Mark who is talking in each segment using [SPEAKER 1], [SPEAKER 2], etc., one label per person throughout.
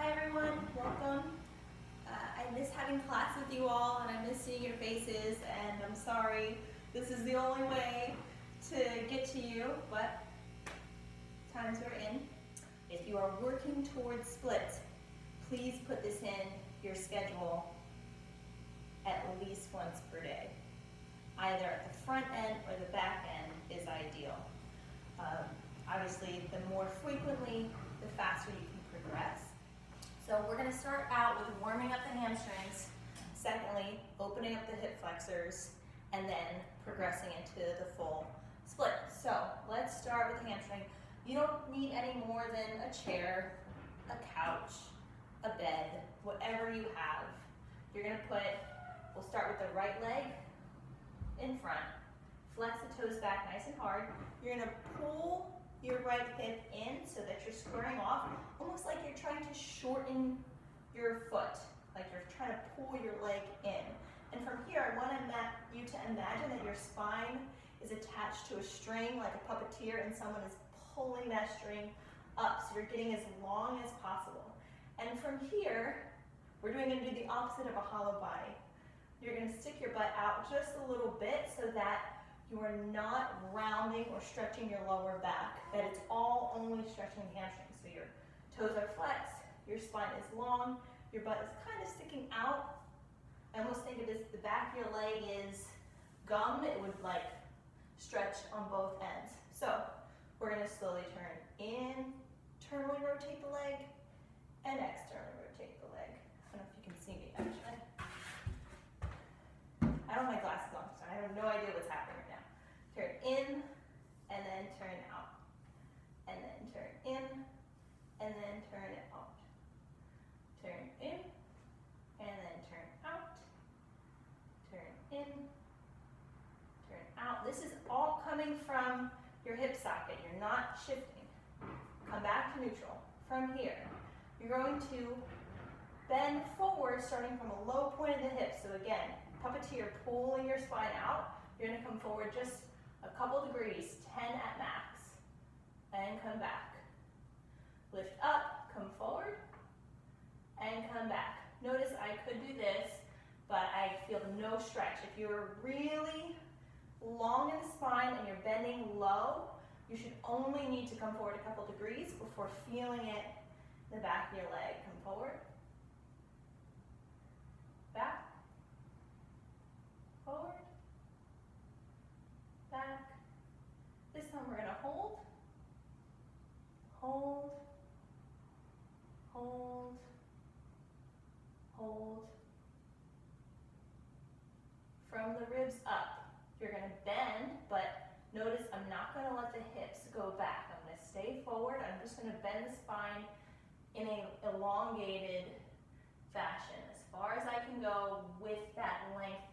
[SPEAKER 1] Hi everyone, welcome. I miss having class with you all and I miss seeing your faces, and I'm sorry this is the only way to get to you, but times we're in. If you are working towards splits, please put this in your schedule at least once per day. Either at the front end or the back end is ideal. Obviously, the more frequently, the faster you can progress. So we're going to start out with warming up the hamstrings, secondly, opening up the hip flexors, and then progressing into the full split. So let's start with the hamstring. You don't need any more than a chair, a couch, a bed, whatever you have. You're going to we'll start with the right leg in front, flex the toes back nice and hard. You're going to pull your right hip in so that you're squaring off, almost like you're trying to shorten your foot, like you're trying to pull your leg in. And from here, I want you to imagine that your spine is attached to a string like a puppeteer, and someone is pulling that string up, so you're getting as long as possible. And from here, we're going to do the opposite of a hollow body. You're going to stick your butt out just a little bit so that you are not rounding or stretching your lower back, that it's all only stretching the hamstrings. So your toes are flexed, your spine is long, your butt is kind of sticking out. I almost think of it as the back of your leg is gum. It would like stretch on both ends. So we're going to slowly turn in, internally rotate the leg, and externally rotate the leg. I don't know if you can see me actually. I don't have my glasses on, so I have no idea what's happening right now. Turn in, and then turn out. And then turn in, and then turn it out. Turn in, and then turn out. Turn in, turn out. This is all coming from your hip socket. You're not shifting. Come back to neutral. From here, you're going to bend forward starting from a low point of the hip. So again, puppeteer pulling your spine out. You're going to come forward just a couple degrees, 10 at max, and come back. Lift up, come forward, and come back. Notice I could do this, but I feel no stretch. If you're really long in the spine and you're bending low, you should only need to come forward a couple degrees before feeling it in the back of your leg. Come forward, back, forward, back. This time we're going to hold, hold, hold, hold. From the ribs up, you're going to bend, but notice I'm not going to let the hips go back. I'm going to stay forward. I'm just going to bend the spine in an elongated fashion, as far as I can go with that length.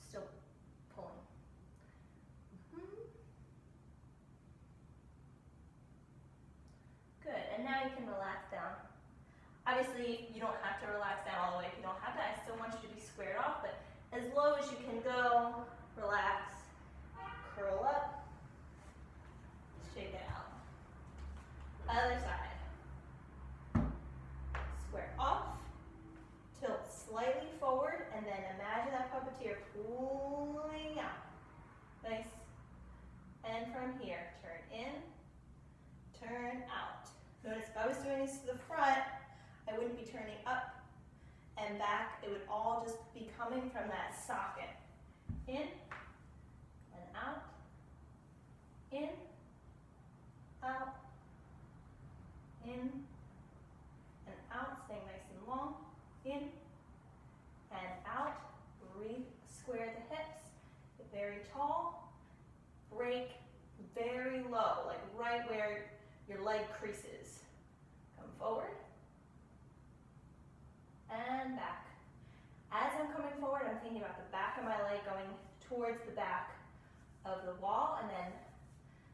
[SPEAKER 1] Still pulling. Good, and now you can relax down. Obviously, you don't have to relax down all the way if you don't have to. I still want you to be squared off, but as low as you can go, relax, curl up, shake it out. Other side. Square off, tilt slightly forward, and then imagine that puppeteer pulling out. Nice. And from here, turn in, turn out. Notice if I was doing this to the front, I wouldn't be turning up and back. It would all just be coming from that socket. In and out, in, out, in, and out, staying nice and long, in, and out. Re-square the hips, get very tall, break very low, like right where your leg creases. Come forward, and back. As I'm coming forward, I'm thinking about the back of my leg going towards the back of the wall, and then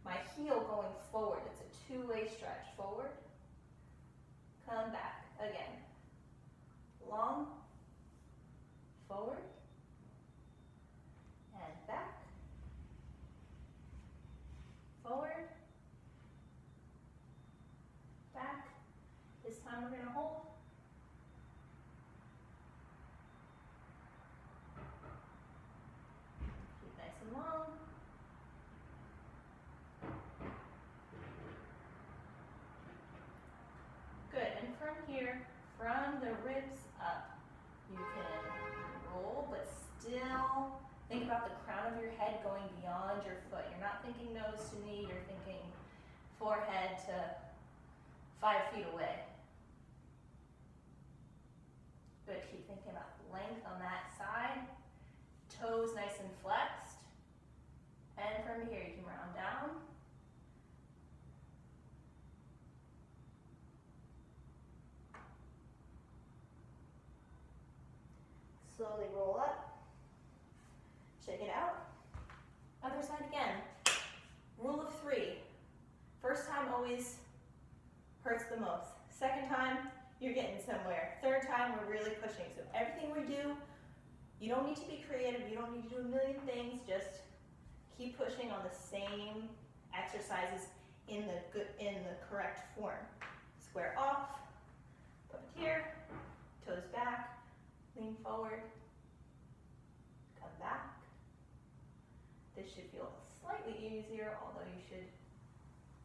[SPEAKER 1] my heel going forward. It's a two-way stretch. Forward, come back. Again. Long, forward, and back. Forward, from the ribs up. You can roll, but still think about the crown of your head going beyond your foot. You're not thinking nose to knee, you're thinking forehead to 5 feet away. Good, keep thinking about length on that side. Toes nice and flexed. And from here you can round down. Slowly roll up. Shake it out. Other side again. Rule of 3. First time always hurts the most. Second time, you're getting somewhere. Third time, we're really pushing. So everything we do, you don't need to be creative. You don't need to do a million things. Just keep pushing on the same exercises in the correct form. Square off, put it here, toes back, lean forward, come back. This should feel slightly easier, although you should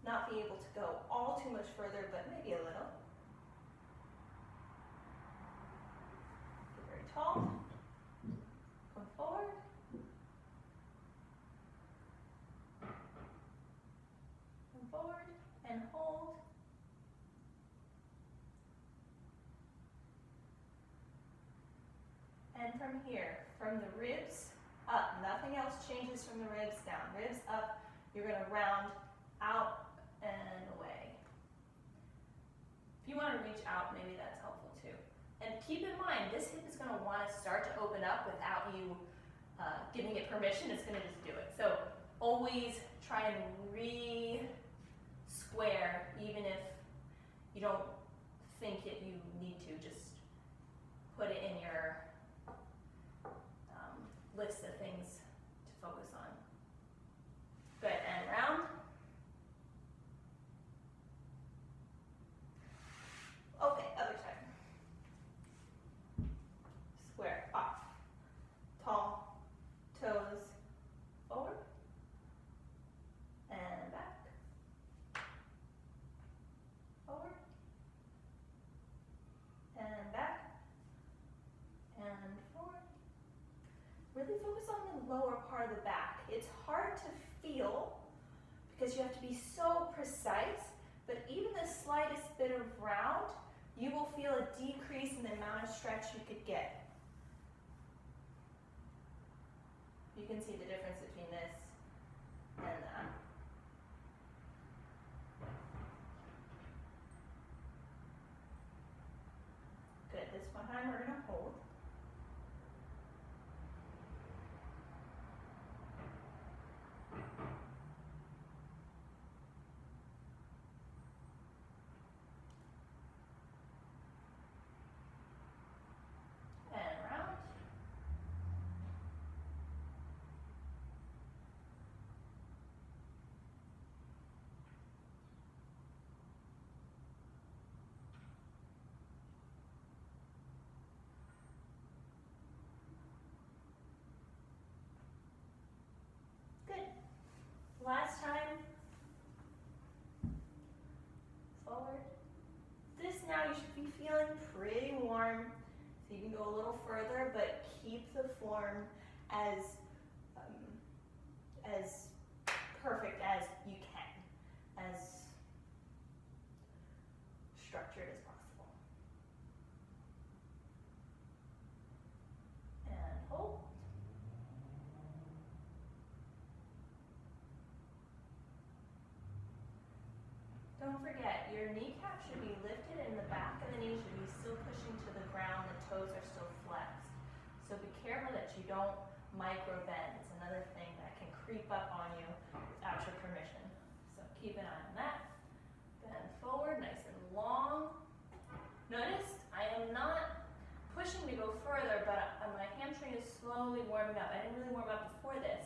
[SPEAKER 1] not be able to go all too much further, but maybe a little. Get very tall. Come forward. Come forward and hold. And from here, from the ribs up, nothing else changes from the ribs down. Ribs up, you're going to round out and away. If you want to reach out, maybe that's helpful too. And keep in mind, this hip is going to want to start to open up without you giving it permission. It's going to just do it. So always try and re-square, even if you don't think you need to. Just put it in your list of things to focus on. Good, and round. Okay, other side. Square, off. Tall, toes, forward, and back. Forward, and back, and forward. Really focus on the lower part of the back. It's hard to feel because you have to be so precise, but even the slightest bit of round, you will feel a decrease in the amount of stretch you could get. You can see the difference between this and that. Good, this one time we're gonna hold. Last time, forward. This now you should be feeling pretty warm, so you can go a little further, but keep the form as perfect as you can, as structured as possible. And hold. Don't forget, your kneecap should be lifted and the back of the knee should be still pushing to the ground, the toes are still flexed. So be careful that you don't micro bend. It's another thing that can creep up on you without your permission. So keep an eye on that. Bend forward, nice and long. Notice I am not pushing to go further, but my hamstring is slowly warming up. I didn't really warm up before this.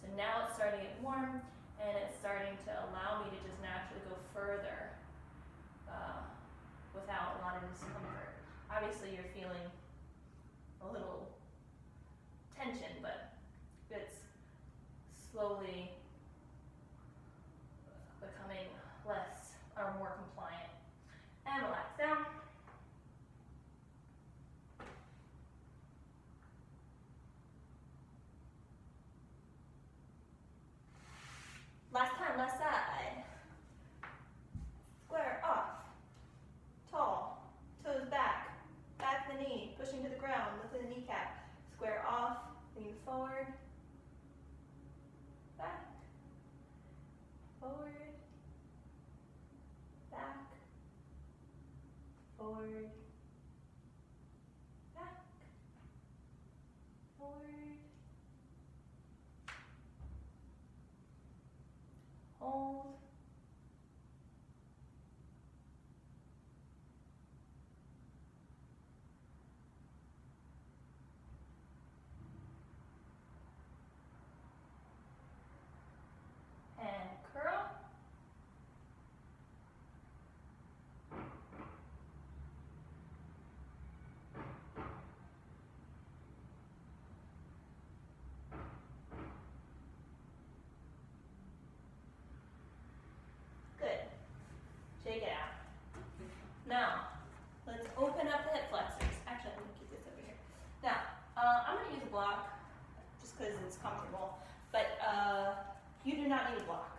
[SPEAKER 1] So now it's starting to get warm. And it's starting to allow me to just naturally go further without a lot of discomfort. Obviously you're feeling a little tension, but it's slowly becoming less or more compliant. And relax down. forward, back, forward, back, forward, hold, and curl. Good. Shake it out. Now, let's open up the hip flexors. Actually, I'm gonna keep this over here. Now, I'm gonna use a block just because it's comfortable, but you do not need a block.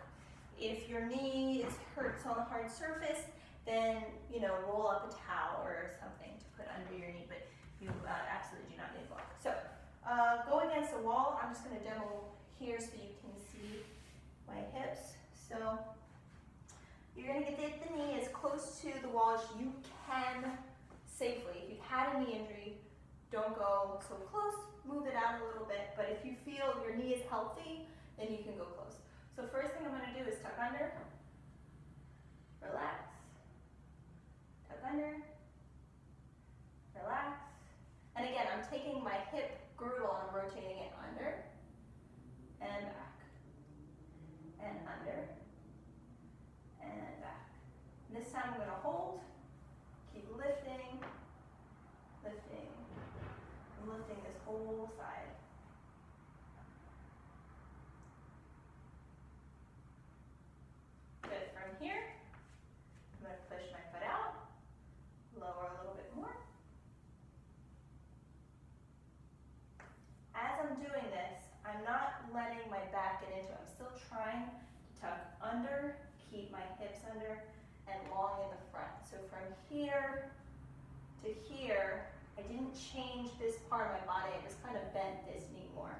[SPEAKER 1] If your knee hurts on a hard surface, then roll up a towel or something to put under your knee, but you absolutely do not need a block. So, go against the wall. I'm just gonna demo here so you can see my hips. So, you're gonna get the knee as close to the wall as you can safely. If you've had a knee injury, don't go so close, move it out a little bit, but if you feel your knee is healthy, then you can go close. So first thing I'm gonna do is tuck under, relax, tuck under, relax. And again, I'm taking my hip girdle and I'm rotating it under and back, and under, and back. And this time I'm gonna hold, keep lifting, lifting, and lifting this whole side. Good. From here, I'm gonna push my foot out, lower a little bit more. As I'm doing this, I'm not letting my back get into it. I'm still trying to tuck under, keep my hips under, and long in the front. So from here to here, I didn't change this part of my body, I just kind of bent this knee more.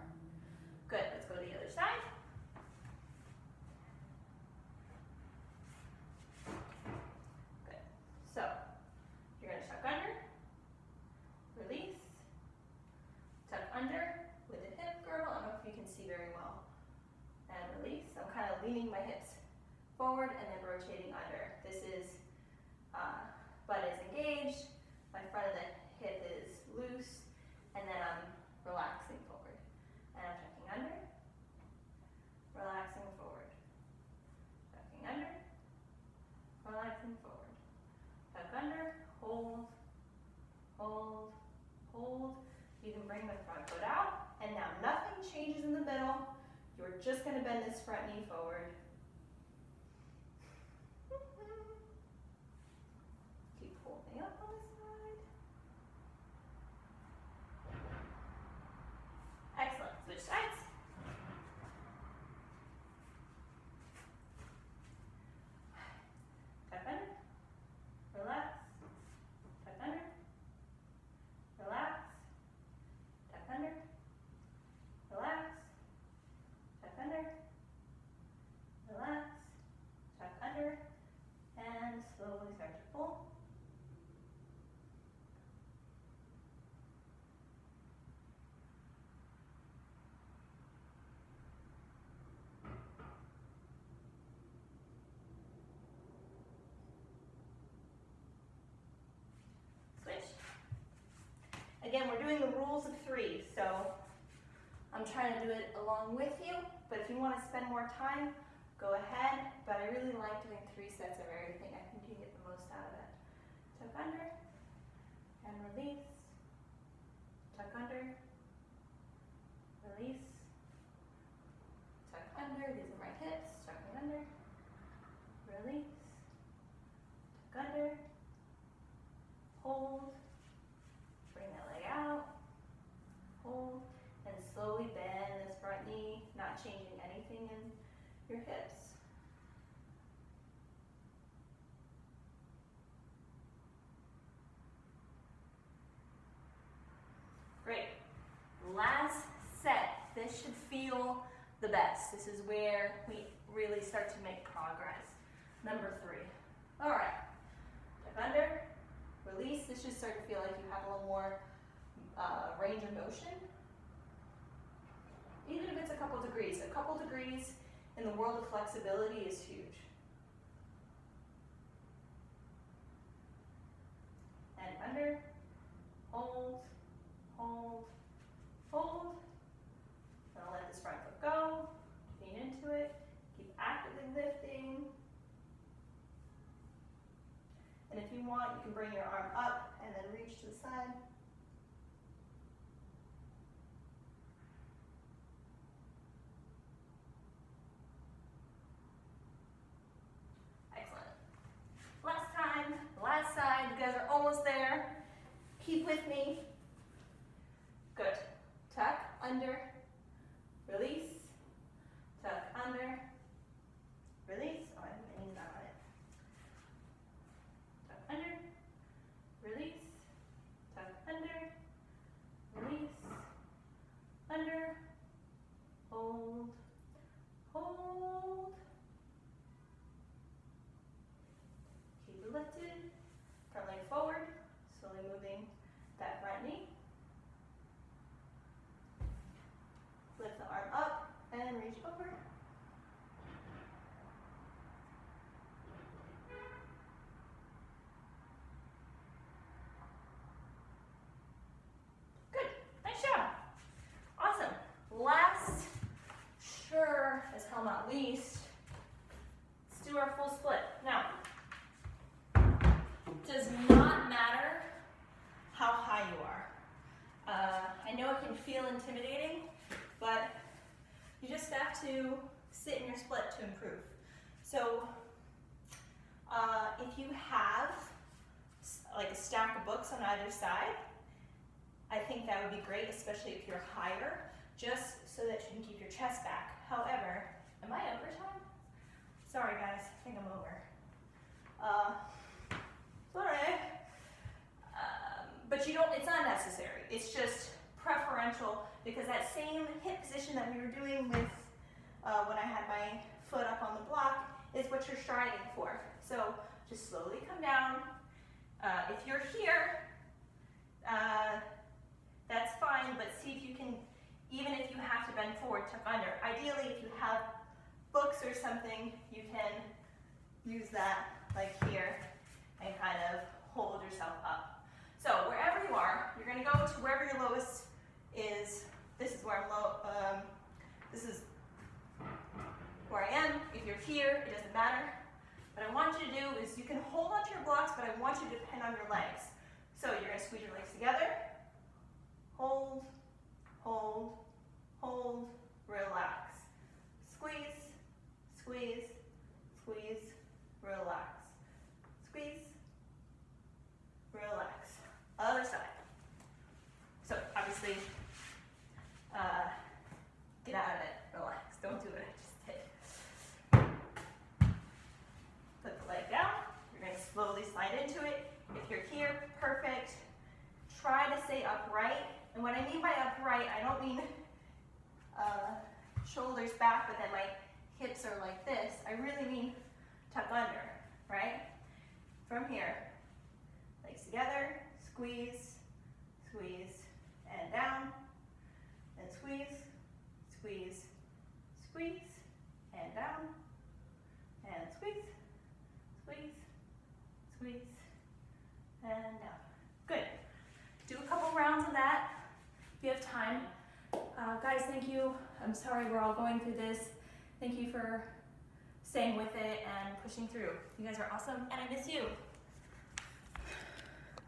[SPEAKER 1] Good, let's go to the other side. Good. So, you're gonna tuck under, release, tuck under with the hip girdle. I don't know if you can see very well. And release. I'm kind of leaning my hips forward and then rotating under. This is butt is engaged, my front of the hip is loose, and then I'm relaxing forward. And I'm tucking under, relaxing forward, tucking under, relaxing forward, tuck under, hold, hold, hold. You can bring the front foot out, and now nothing changes in the middle. You're just going to bend this front knee forward. Keep holding up on this side. Excellent. Switch sides. Tuck under. Relax. Tuck under. Relax. Tuck under. Relax. Tuck under. Relax. Tuck under. And slowly start to pull. Switch. Again, we're doing the rules of 3, so I'm trying to do it along with you, but if you want to spend more time, go ahead, but I really like doing 3 sets of everything. I think you get the most out of it. Tuck under, and release. Tuck under, release. Tuck under, these are my hips, tucking under, release. Tuck under, hold, bring that leg out, hold, and slowly bend this front knee, not changing anything in your hips. Great. Last set. This should feel the best. This is where we really start to make progress. number 3. All right, tuck under, release. This should start to feel like you have a little more range of motion. Even if it's a couple degrees. A couple degrees in the world of flexibility is huge. And under, hold, hold, hold. Now let this front foot go, lean into it, keep actively lifting. And if you want, you can bring your arm up and then reach to the side. Excellent. Last time, last side, you guys are almost there. Keep with me. Good. Tuck, under, release, tuck, under, release. Oh, I think my knee's not on it. Tuck, under, release, tuck, under, release, under, hold, hold. Keep it lifted, front leg forward, slowly moving that front knee. Lift the arm up and reach over. Good, nice job. Awesome. Last, sure as hell not least, let's do our full split. Now, it does not matter how high you are. I know it can feel intimidating, but you just have to sit in your split to improve. So if you have like a stack of books on either side, I think that would be great, especially if you're higher, just so that you can keep your chest back. However, am I over time? Sorry guys, I think I'm over. Sorry. But you don't, it's not necessary. It's just preferential because that same hip position that we were doing with when I had my foot up on the block is what you're striving for. So just slowly come down. If you're here, that's fine, but see if you can, even if you have to bend forward, tuck under. Ideally, if you have books or something, you can use that like here and kind of hold yourself up. So wherever you are, you're going to go to wherever your lowest is. This is where I'm low. This is where I am. If you're here, it doesn't matter. What I want you to do is you can hold onto your blocks, but I want you to depend on your legs. So you're going to squeeze your legs together. Hold, hold, hold, relax. Squeeze, squeeze, squeeze, relax. Squeeze, relax. Other side. So obviously, get out of it, relax, don't do it, just hit. Put the leg down, you're going to slowly slide into it. If you're here, perfect. Try to stay upright, and what I mean by upright, I don't mean shoulders back, but then my hips are like this. I really mean tuck under, right? From here, legs together, squeeze, squeeze, and down, and squeeze, squeeze, squeeze, and down, and squeeze, squeeze, squeeze, and down. Good. Do a couple rounds of that if you have time. Guys, thank you. I'm sorry we're all going through this. Thank you for staying with it and pushing through. You guys are awesome, and I miss you.